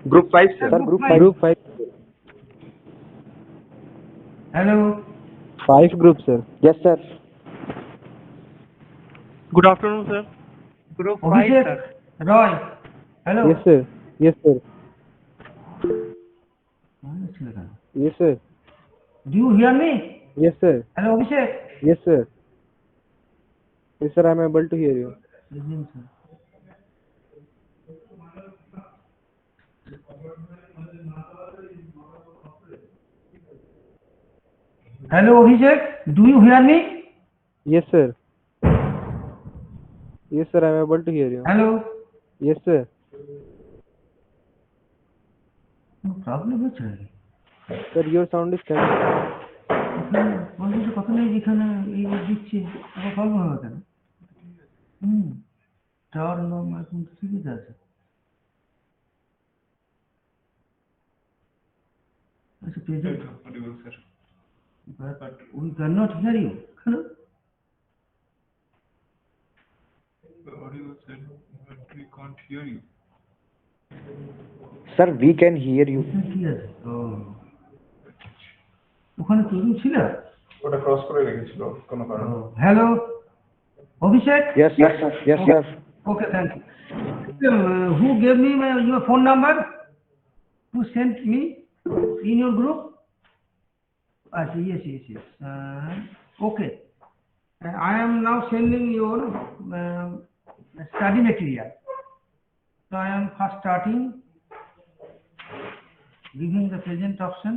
Group 5, sir. Sir, group 5. Hello. 5 groups, sir. Yes, sir. Good afternoon, sir. Group 5, Abhishek. sir. Roy. Hello. Yes, sir. Yes, sir. Yes, sir. Do you hear me? Yes, sir. Hello, Abhishek. Yes, sir. Yes, sir. I'm able to hear you. Hello, Abhishek. Do you hear me? Yes, sir. Yes, sir. I'm able to hear you. Hello. Yes, sir. No problem হচ্ছে নাকি? Sir, your sound is coming. এখানে বলছি কত নেই যেখানে এই দিচ্ছে আবার প্রবলেম হবে কেন? টাওয়ার লং এখন ঠিকই আছে। আচ্ছা present but we cannot hear you. Hello. Audio, sir, but we can't hear you. Sir, we can hear you. কি আছে? ও ওখানে তুমি ছিল? ওটা ক্রস করে রেখেছিল কোনো কারণে। Hello Abhishek? Yes, sir. Yes, sir. Okay, thank you. Who gave me your phone number? Who sent me in your group? Yes. Okay. I am now sending your study material. So I am first starting giving the present option.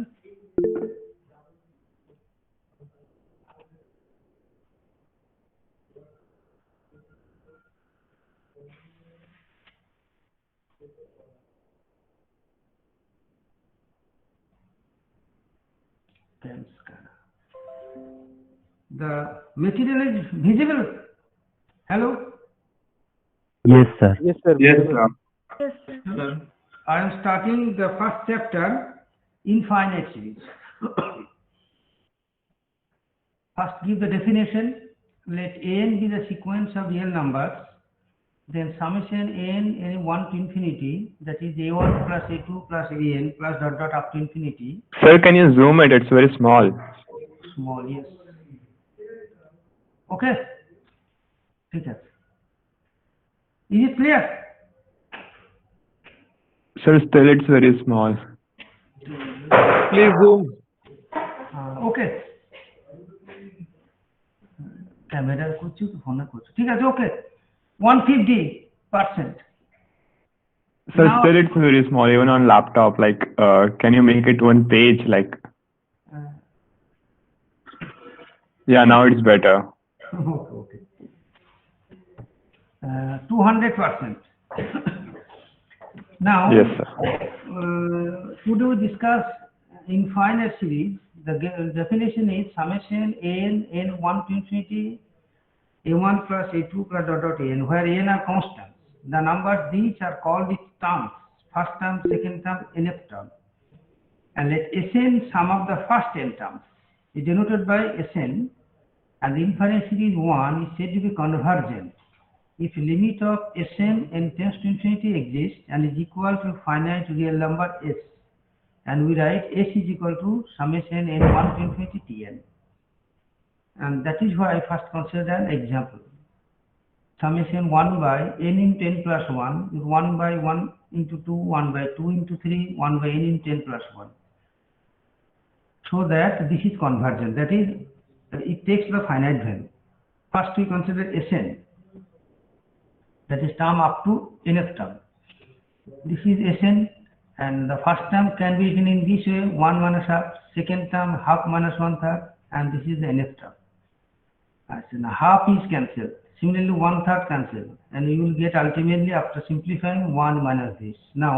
The material is visible. Hello. Yes, sir. Yes, sir. Yes, sir. Sir. I am starting the first chapter, infinite series. First, give the definition. Let n be the sequence of real numbers. Then summation n 1 to infinity, that is a1 plus a2 plus an plus dot up to infinity. Sir, can you zoom it? It's very small. Small, yes. Okay. ठीक है. Is it clear? Sir, still it's very small. Please zoom. Okay. Camera করছি তো ফোনে করছি ঠিক আছে ওকে 150%. Sir, Now- still it's very small, even on laptop. Like, can you make it one page? Like, yeah, now it's better. Okay. 200%. Now, Yes, sir. today we discuss infinite series. The definition is summation n 1 to infinity a1 plus a2 plus dot an, where n are constants. The numbers these are called its terms, first term, second term, nth term. And let Sn sum of the first n terms is denoted by Sn, and the infinite series 1 is said to be convergent if limit of Sn n tends to infinity exists and is equal to finite real number s, and we write s is equal to summation n 1 to infinity tn. And that is why I first consider an example. Summation 1 by n into n plus 1 is 1 by 1 into 2, 1 by 2 into 3, 1 by n into n plus 1. So that this is convergent. That is, it takes the finite value. First we consider Sn, that is term up to nth term. This is Sn, and the first term can be written in this way: 1 minus half, second term half minus 1/3, and this is the nth term. Now half is cancelled. Similarly, 1/3 cancelled, and you will get ultimately, after simplifying, 1 minus this. Now,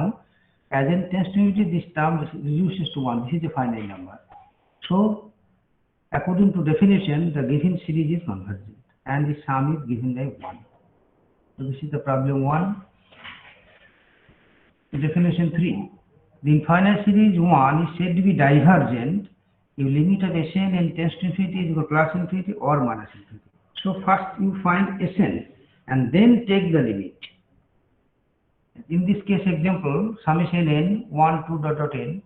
as n tends to infinity, this term reduces to 1. This is a finite number. So, according to definition, the given series is convergent, and the sum is given by 1. So, this is the problem 1. Definition 3. The infinite series 1 is said to be divergent if limit of Sn n tends to infinity is equal to plus infinity or minus infinity. So first you find Sn and then take the limit. In this case example, summation n 1 2 dot dot n.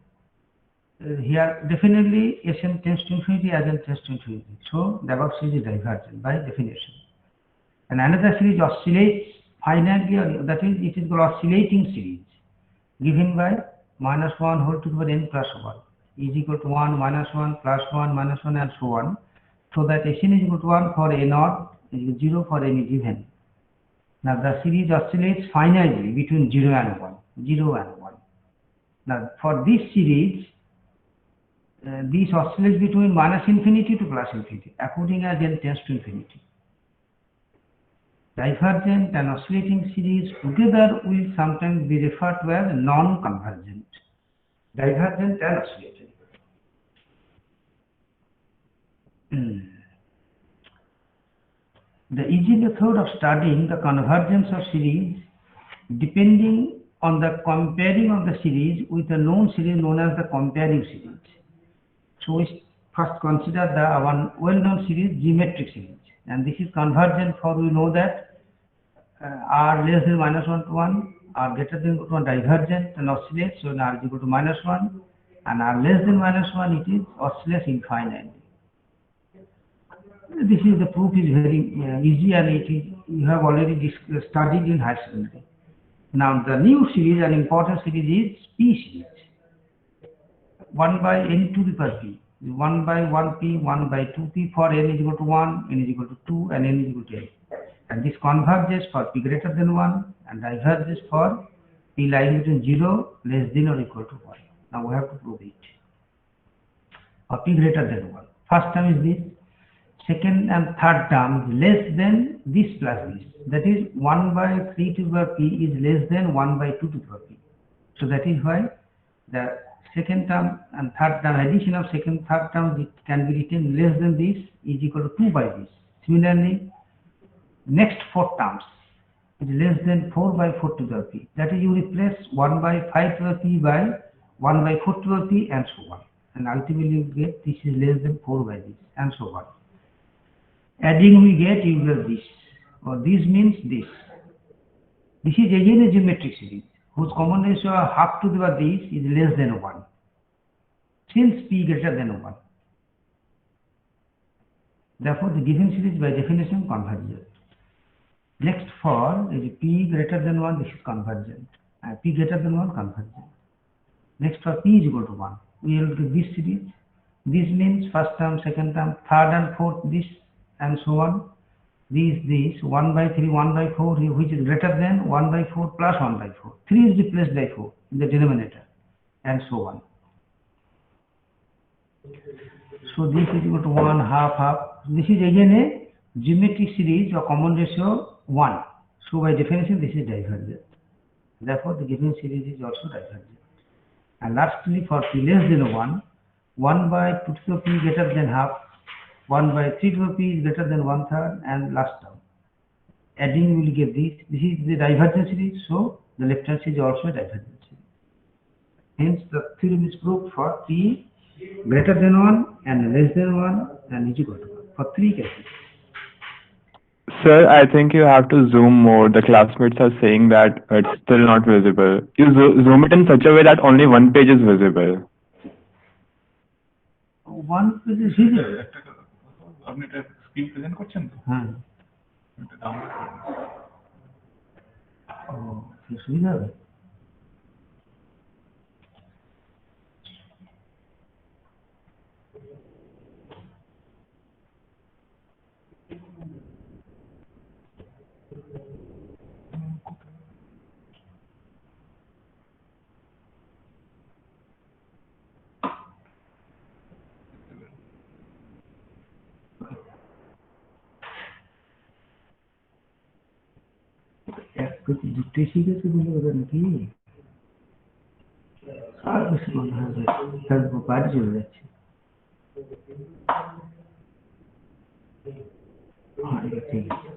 Here definitely Sn tends to infinity, Sn tends to infinity. So the above series is divergent by definition. And another series oscillates finitely, or that is, it is called oscillating series, given by minus 1 whole to the power n plus 1 is equal to 1, minus 1, plus 1, minus 1, and so on. So that Sn is equal to 1 for a naught, is equal to 0 for n is even. Now the series oscillates finitely between 0 and 1, 0 and 1. Now for this series, this oscillates between minus infinity to plus infinity, according as n tends to infinity. Divergent and oscillating series together will sometimes be referred to as non-convergent. Divergent and oscillating. The easy method of studying the convergence of series depending on the comparing of the series with a known series known as the comparing series. So we first consider the one well-known series, geometric series, and this is convergent for we know that r less than minus 1 to 1, r greater than equal to 1 divergent and oscillates, so r is equal to minus 1, and r less than minus 1 it is oscillates infinitely. This is the proof is very easy, and it is you have already studied in higher secondary. Now the new series, an important series is P series. 1 by n to the power p, 1 by 1p, 1 by 2p for n is equal to 1, n is equal to 2, and n is equal to n. And this converges for p greater than 1 and diverges for p lying between 0, less than or equal to 1. Now we have to prove it. For p greater than 1. First term is this. Second and third term is less than this plus this. That is 1 by 3 to the power p is less than 1 by 2 to the power p. So that is why the second term and third term, addition of second third term, it can be written less than this is equal to 2 by this. Similarly, next 4 terms is less than 4 by 4 to the p. That is, you replace 1 by 5 to the p by 1 by 4 to the p, and so on. And ultimately you get this is less than 4 by this, and so on. Adding we get, you get this, or this means this. This is again a geometric series whose common ratio of half to the power this is less than 1, since p greater than 1. Therefore, the given series by definition convergent. Next for is p greater than 1, this is convergent. P greater than 1 convergent. Next for p is equal to 1. We will do this series. This means first term, second term, third and fourth this, and so on. This 1 by 3, 1 by 4, which is greater than 1 by 4 plus 1 by 4. 3 is replaced by 4 in the denominator, and so on. So this is equal to 1, half, half. This is again a geometric series of common ratio 1. So by definition this is divergent. Therefore the given series is also divergent. And lastly for p less than 1, 1 by 2 to the p greater than half, 1 by 3 to the p is greater than 1/3, and last term. Adding will give this. This is the divergent series, so the left hand series is also a divergent series. Hence the theorem is proved for p greater than 1 and less than 1 and is equal to 1 for 3 cases. Sir, I think you have to zoom more. The classmates are saying that it's still not visible. You zoom it in such a way that only one page is visible. One page is visible. আপনি এটা screen present করছেন তো হ্যাঁ, এটা download করুন সুবিধা হবে। দুটোই শিখেছে বলে ওদের নাকি আর বেশি মনে হয় যে বাড়ি চলে যাচ্ছে। হ্যাঁ, এটা ঠিক আছে।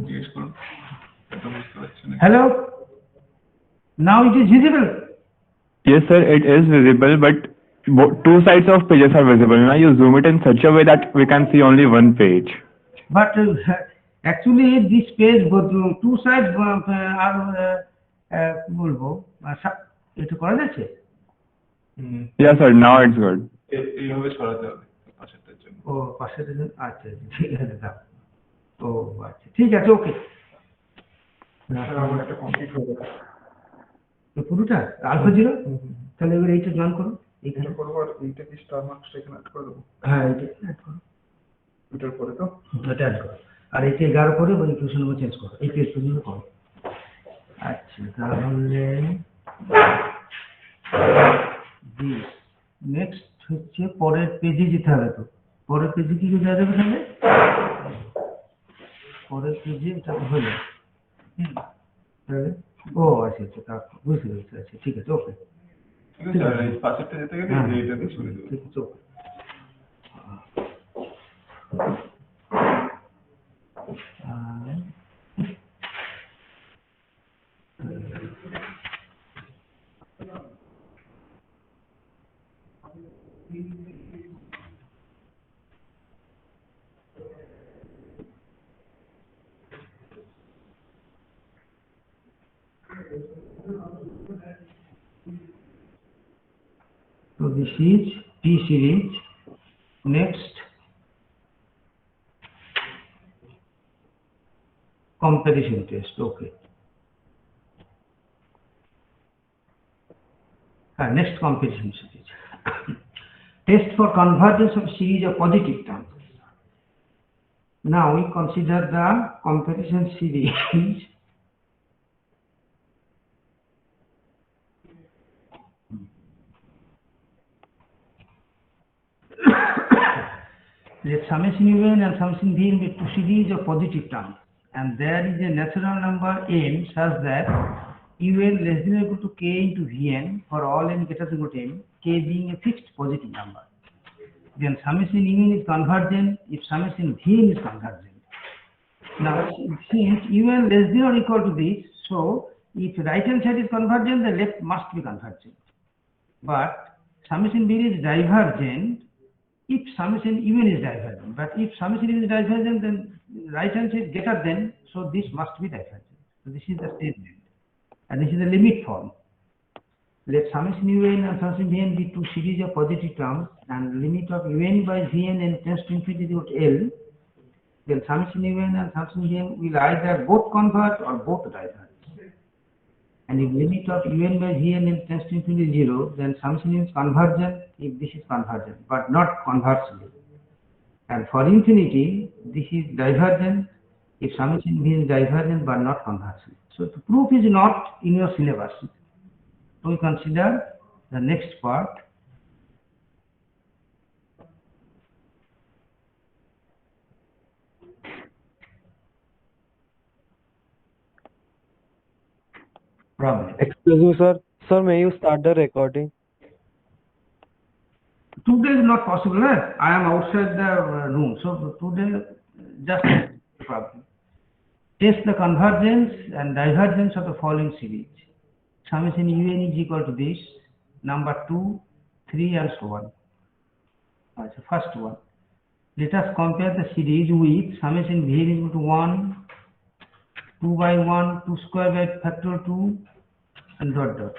জিজ্ঞেস করুন এটা বুঝতে পারছেন না Hello? Now it is visible. Yes, sir, it is visible, but two sides of pages are visible. Now you zoom it in such a way that we can see only one page. But Actually, this page, both two sides are কি বলবো এটা করা যাচ্ছে? Yeah, sir. Now it's good. এইভাবে সরাতে হবে পাশেরটার জন্য। ও পাশে আচ্ছা ঠিক আছে দাও। ও আচ্ছা ঠিক আছে ওকে। আমার একটা কমপ্লিট হয়ে গেল। পুরোটা আলফা জিরো তাহলে এবার এইটা জয়েন করো এখানে এইখানে করবো আর এইটা কি স্টার মার্কস এখানে অ্যাড করে দেবো হ্যাঁ এইটা অ্যাড করো এটার পরে তো এটা অ্যাড করো আর এইটা 11 করে ওই ইকুয়েশন নম্বর চেঞ্জ করো এই পেজ পর্যন্ত করো আচ্ছা তাহলে দিস নেক্সট হচ্ছে পরের পেজে যেতে হবে তো পরের পেজে কি কি দেওয়া যাবে তাহলে পরের পেজে এটা হলো তাহলে ও আচ্ছা আচ্ছা তা বুঝতে পেরেছি আচ্ছা ঠিক আছে ওকে ঠিক আছে আর এই পাশেরটা যেতে গেলে হ্যাঁ এইটা দিয়ে সরিয়ে দেবো ঠিক আছে ওকে So this is T series. Next, comparison test. Okay. Next comparison series. Test for convergence of series of positive terms. Now we consider the comparison series. Let summation un and summation v be two series of positive terms, and there is a natural number n such that un less than or equal to k into vn for all n greater than or equal to n, k being a fixed positive number. Then summation un is convergent if summation vn is convergent. Now since un less than or equal to this, so if right hand side is convergent, the left must be convergent. But summation v is divergent if summation un is divergent, but if summation un is divergent, then right hand side greater than, so this must be divergent. So this is the statement, and this is the limit form. Let summation un and summation vn be two series of positive terms, and limit of un by vn and tends to infinity equal to L. Then summation un and summation vn will either both converge or both diverge. And if limit of un by vn and tends to infinity 0, then summation is convergent if this is convergent, but not conversely. And for infinity, this is divergent if summation v is divergent but not conversely. So the proof is not in your syllabus. So we consider the next part. Problem. Excuse me, sir. Sir, may you start the recording? Today is not possible. I am outside the room. So today just problem. Test the convergence and divergence of the following series. Summation un is equal to this, number 2, 3 and so on. That's the first one. Let us compare the series with summation v is equal to 1, 2 by 1, 2 square by factor 2 and dot dot.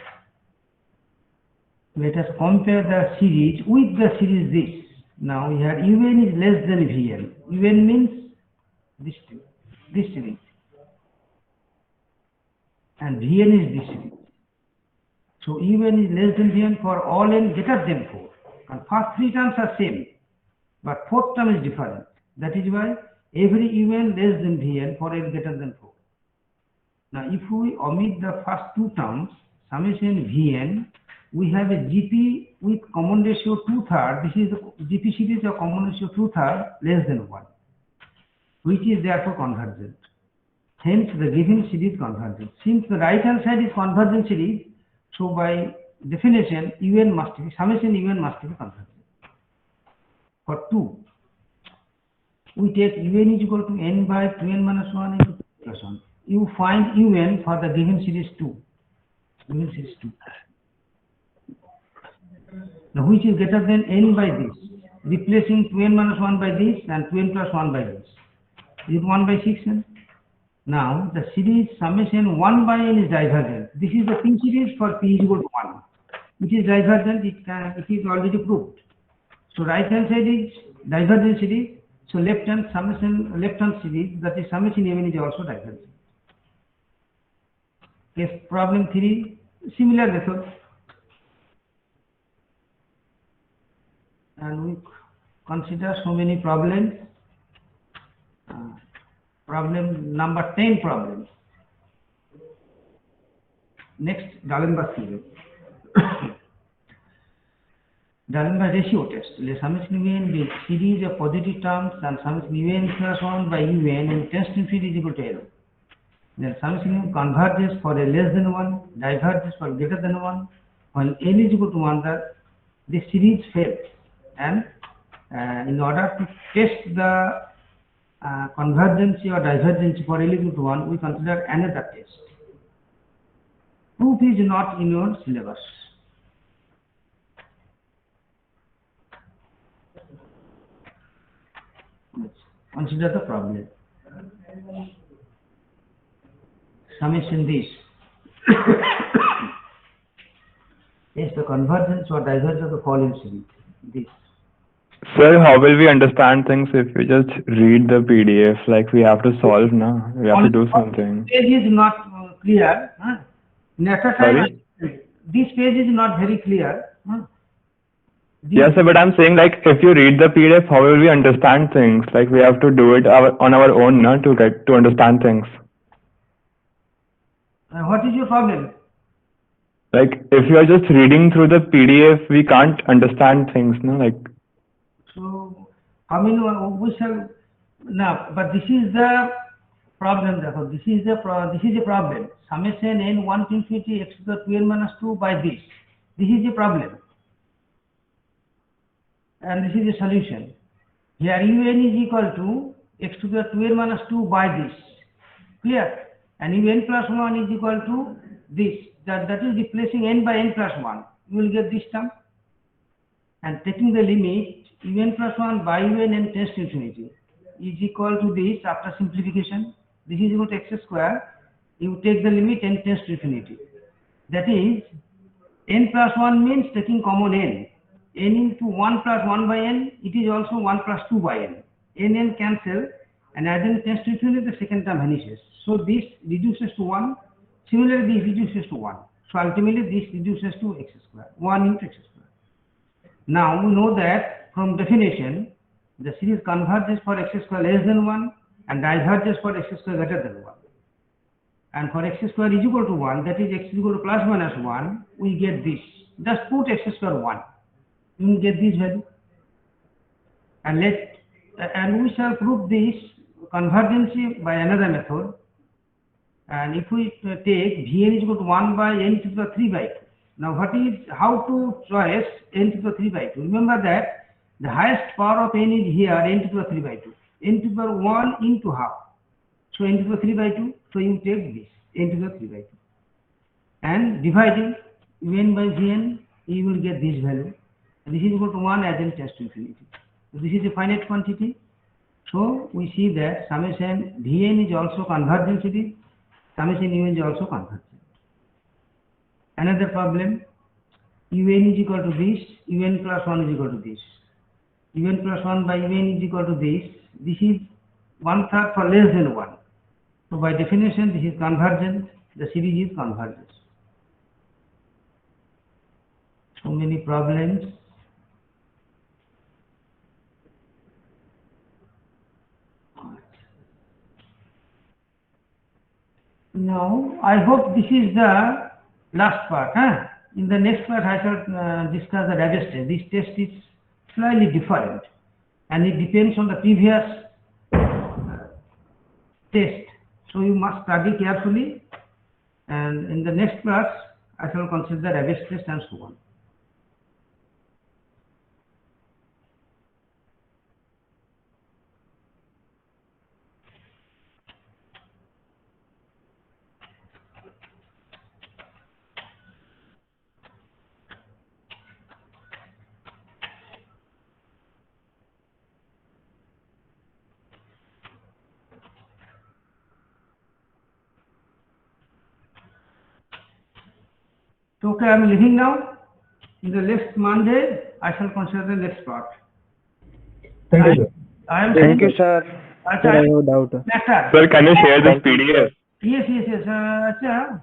Let us compare the series with the series this. Now we have un is less than vn. Un means this series. And vn is this series. So un is less than vn for all n greater than 4. And first three terms are same, but fourth term is different. That is why every un less than vn for n greater than 4. Now if we omit the first two terms, summation vn, we have a GP with common ratio 2/3. This is the GP series of common ratio 2/3 less than 1, which is therefore convergent. Hence the given series convergent. Since the right hand side is convergent series, so by definition un must be summation un must be convergent. For 2, we take un is equal to n by 2n minus 1 into 2 plus 1. You find un for the given series 2. Given series 2. Now which is greater than n by this, replacing 2n minus 1 by this and 2n plus 1 by this. Is it 1 by 6n? Now the series summation 1 by n is divergent. This is the P series for P is equal to 1. It is divergent, it is already proved. So right hand side is divergent series, so left hand series, that is summation Mn is also divergent. Case problem 3, similar method. And we consider so many problems. Problem number 10 problem. Next, D'Alembert theorem. D'Alembert ratio test. Let summation un be series of positive terms and summation un plus 1 by un and tends to infinity is equal to L. Then summation un converges for a less than 1, diverges for greater than 1. When n is equal to 1, the series fails. And in order to test the convergence or divergence for L equal to 1, we consider another test. Proof is not in your syllabus. Consider the problem. Summation this. Is the convergence or divergence of the following series. This. Sir, how will we understand things if we just read the PDF? Like we have to solve now. We have to do something. This page is not clear. Huh? Next time, Sorry? this page is not very clear. Huh? Yes, sir, but I'm saying like if you read the PDF, how will we understand things? Like we have to do it on our own, no, to understand things. What is your problem? Like if you are just reading through the PDF, we can't understand things, no? Like So, I mean, we shall now, but this is the problem. Therefore, this is a problem. Summation n 1 to infinity x to the 2n minus 2 by this. This is a problem, and this is a solution. Here un is equal to x to the 2n minus 2 by this. Clear? And un plus 1 is equal to this. That is replacing n by n plus 1. You will get this term. And taking the limit un plus 1 by un n tends to infinity is equal to this after simplification. This is equal to x square. You take the limit n tends to infinity. That is, n plus 1 means taking common n. N into 1 plus 1 by n, it is also 1 plus 2 by n. N cancel, and as n tends to infinity, the second term vanishes. So this reduces to 1. Similarly, this reduces to 1. So ultimately, this reduces to x square, 1 into x square. Now we know that from definition, the series converges for x square less than 1 and diverges for x square greater than 1. And for x square is equal to 1, that is x is equal to plus minus 1, we get this. Just put x square 1. You will get this value. And we shall prove this convergence by another method. And if we take Vn is equal to 1 by n to the 3 by 2. Now how to choose n to the 3 by 2? Remember that the highest power of n is here, n to the 3 by 2. N to the 1 into half. So n to the 3 by 2. So you take this, n to the 3 by 2. And dividing un by Vn, you will get this value. And this is equal to 1 as n tends to infinity. So this is a finite quantity. So we see that summation Vn is also convergent series. Summation un is also convergent. Another problem, un is equal to this, un plus 1 is equal to this. Un plus 1 by un is equal to this. This is 1/3 for less than 1. So by definition, this is convergent. The series is convergent. So many problems. Now, I hope this is the last part. Huh? In the next part, I shall discuss the Raves test. This test is slightly different, and it depends on the previous test. So you must study carefully, and in the next class, I shall consider Raves test and so on. So okay, I'm leaving now. In the next Monday, I shall consider the next part. Thank you, sir. I am Thank you, sir. Sir, I have a doubt. Matter. Sir, can you share this PDF? Yes. Acha.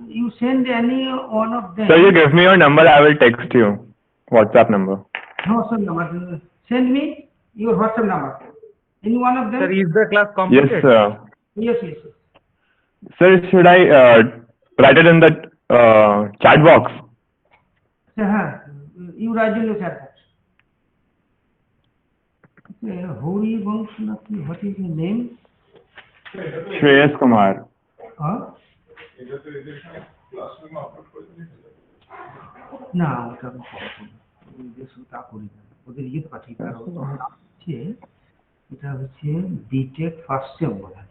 You send any one of them. Sir, you give me your number, I will text you. WhatsApp number. WhatsApp number. Send me your WhatsApp number. Any one of them? Sir, is the class Yes, completed? sir. Yes. Sir, should I write it in the chat box? You write in the chat box. Okay, Hori Bangsunati, what is your name? Shreyas Kumar. Huh? না ওটা আমি ওটা করি না ওদের ইয়ে পাঠিয়ে পারো হচ্ছে এটা হচ্ছে বিটেক ফার্স্ট সেম বলা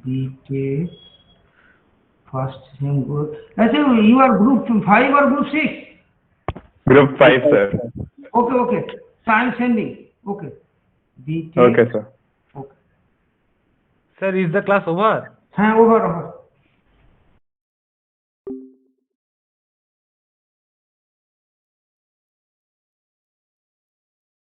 বিটেক ফার্স্ট সেম গ্রুপ আচ্ছা you are group 5 or group 6 Group 5, sir. okay so I am sending okay BTech Okay, sir. okay Sir, is the class over? হ্যাঁ ওভার